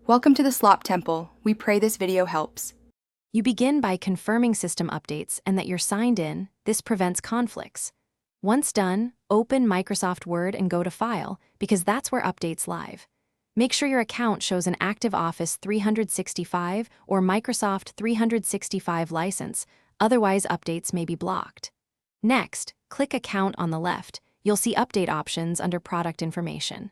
Welcome to the Slop Temple. We pray this video helps. You begin by confirming system updates and that you're signed in. This prevents conflicts. Once done, open Microsoft Word and go to File, because that's where updates live. Make sure your account shows an active Office 365 or Microsoft 365 license, otherwise updates may be blocked. Next, click Account on the left. You'll see Update options under Product Information.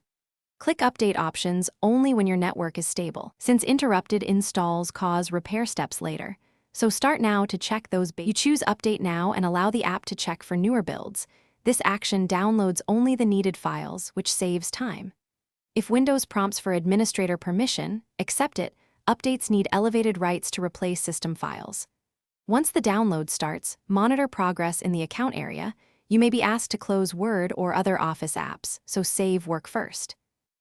Click Update options only when your network is stable, since interrupted installs cause repair steps later. So start now to check those. You choose Update Now and allow the app to check for newer builds. This action downloads only the needed files, which saves time. If Windows prompts for administrator permission, accept it. Updates need elevated rights to replace system files. Once the download starts, monitor progress in the account area. You may be asked to close Word or other Office apps, so save work first.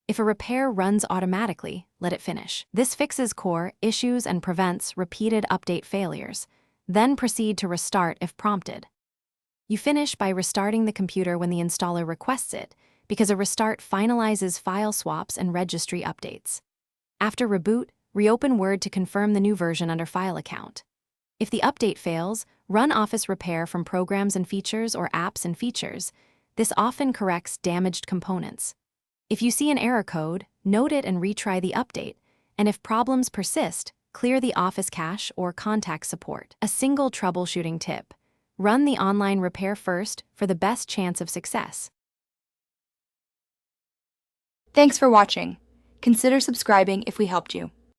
If a repair runs automatically, let it finish. This fixes core issues and prevents repeated update failures. Then proceed to restart if prompted. You finish by restarting the computer when the installer requests it, because a restart finalizes file swaps and registry updates. After reboot, reopen Word to confirm the new version under File Account. If the update fails, run Office Repair from Programs and Features or Apps and Features. This often corrects damaged components. If you see an error code, note it and retry the update, and if problems persist, clear the Office cache or contact support. A single troubleshooting tip: run the online repair first for the best chance of success. Thanks for watching. Consider subscribing if we helped you.